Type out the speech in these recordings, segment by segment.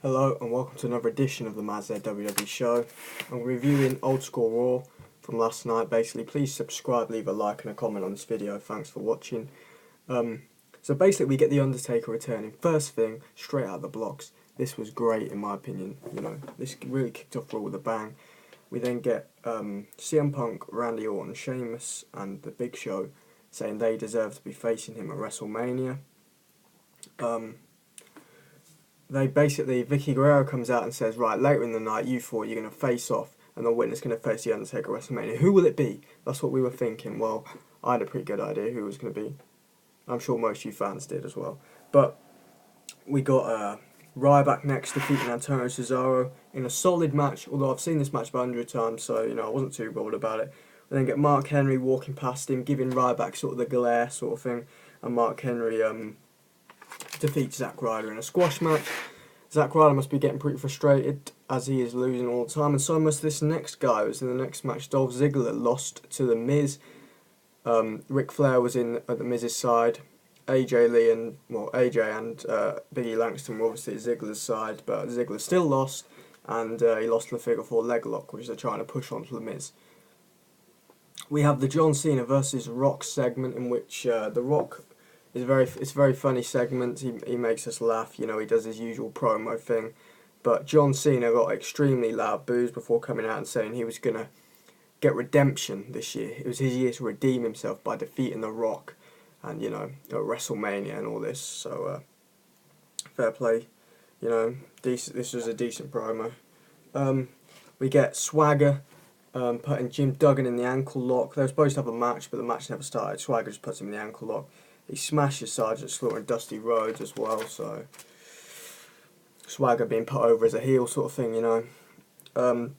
Hello and welcome to another edition of the Mad Z WWE show. I'm reviewing Old School Raw from last night. Basically, please subscribe, leave a like and a comment on this video. Thanks for watching. So basically we get the Undertaker returning. First thing, straight out of the blocks. This was great in my opinion. You know, this really kicked off Raw with a bang. We then get CM Punk, Randy Orton, Sheamus and the Big Show saying they deserve to be facing him at WrestleMania. Vicky Guerrero comes out and says, right, later in the night, you four, you're going to face off, and the winner's going to face the Undertaker at WrestleMania. Who will it be? That's what we were thinking. Well, I had a pretty good idea who it was going to be. I'm sure most of you fans did as well. But we got Ryback next, defeating Antonio Cesaro in a solid match, although I've seen this match about 100 times, so, you know, I wasn't too bothered about it. We then get Mark Henry walking past him, giving Ryback sort of the glare sort of thing, and Mark Henry defeats Zack Ryder in a squash match. Zack Ryder must be getting pretty frustrated as he is losing all the time, and so must this next guy who was in the next match. Dolph Ziggler lost to The Miz. Ric Flair was in at The Miz's side. AJ and Big E Langston were obviously at Ziggler's side, but Ziggler still lost, and he lost to the figure 4 leg lock, which they're trying to push onto The Miz. We have the John Cena versus Rock segment, in which The Rock it's a very funny segment. He makes us laugh. You know, he does his usual promo thing. But John Cena got extremely loud boos before coming out and saying he was going to get redemption this year. It was his year to redeem himself by defeating The Rock and, you know, at WrestleMania and all this. So, fair play. You know, decent. This was a decent promo. We get Swagger putting Jim Duggan in the ankle lock. They were supposed to have a match, but the match never started. Swagger just puts him in the ankle lock. He smashes Sergeant Slaughter and Dusty Rhodes as well, so Swagger being put over as a heel sort of thing, you know.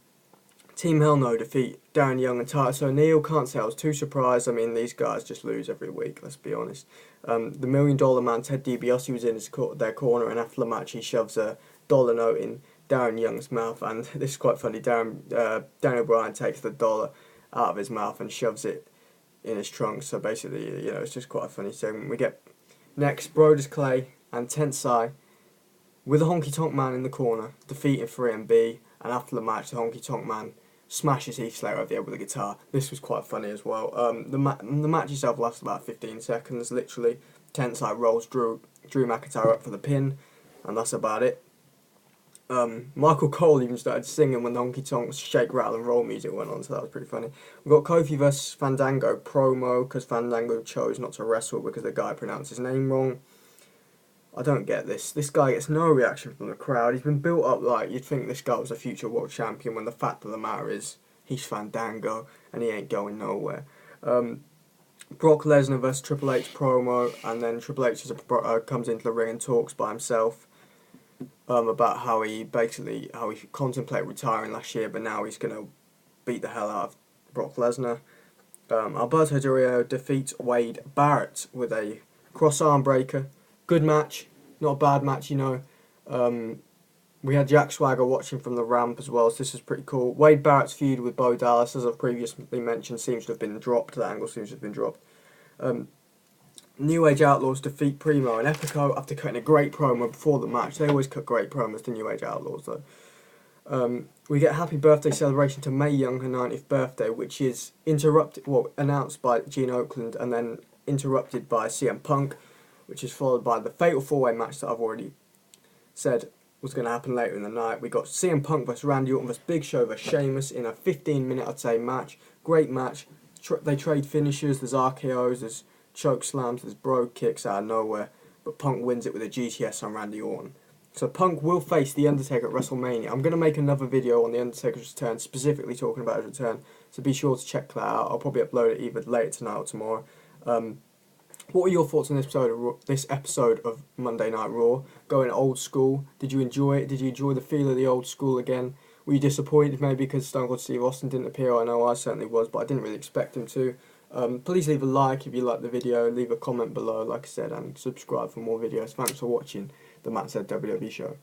Team Hell No defeat Darren Young and Titus O'Neil. Can't say I was too surprised. I mean, these guys just lose every week, let's be honest. The $1 Million Man, Ted di Biase, was in their corner, and after the match he shoves a dollar note in Darren Young's mouth, and this is quite funny. Daniel Bryan takes the dollar out of his mouth and shoves it in his trunk, so basically, you know, it's just quite a funny segment. We get next Brodus Clay and Tensai with a Honky Tonk Man in the corner, defeating 3MB, and after the match, the Honky Tonk Man smashes Heath Slater over the head with a guitar. This was quite funny as well. The match itself lasted about 15 seconds, literally. Tensai rolls Drew McIntyre up for the pin, and that's about it. Michael Cole even started singing when the Honky Tonk Shake, Rattle and Roll music went on, so that was pretty funny. We got Kofi versus Fandango promo, because Fandango chose not to wrestle because the guy pronounced his name wrong. I don't get this. This guy gets no reaction from the crowd. He's been built up like you'd think this guy was a future world champion, when the fact of the matter is he's Fandango and he ain't going nowhere. Brock Lesnar versus Triple H promo, and then Triple H comes into the ring and talks by himself. About how he contemplated retiring last year, but now he's going to beat the hell out of Brock Lesnar. Alberto Del Rio defeats Wade Barrett with a cross armbreaker. Good match, not a bad match, you know. We had Jack Swagger watching from the ramp as well, so this is pretty cool. Wade Barrett's feud with Bo Dallas, as I've previously mentioned, seems to have been dropped. That angle seems to have been dropped. New Age Outlaws defeat Primo and Epico after cutting a great promo before the match. They always cut great promos, the New Age Outlaws, though. We get happy birthday celebration to Mae Young, her 90th birthday, which is announced by Gene Oakland and then interrupted by CM Punk, which is followed by the Fatal 4-Way match that I've already said was going to happen later in the night. We got CM Punk versus Randy Orton versus Big Show versus Sheamus in a 15-minute, I'd say, match. Great match. They trade finishers, there's RKOs, there's choke slams, there's bro kicks out of nowhere, but Punk wins it with a GTS on Randy Orton. So Punk will face The Undertaker at WrestleMania. I'm going to make another video on The Undertaker's return, specifically talking about his return, so be sure to check that out. I'll probably upload it either later tonight or tomorrow. What were your thoughts on this episode of Monday Night Raw? Going old school, did you enjoy it? Did you enjoy the feel of the old school again? Were you disappointed maybe because Stone Cold Steve Austin didn't appear? I know I certainly was, but I didn't really expect him to. Please leave a like if you liked the video, leave a comment below, like I said, and subscribe for more videos. Thanks for watching the Mad Z WWE show.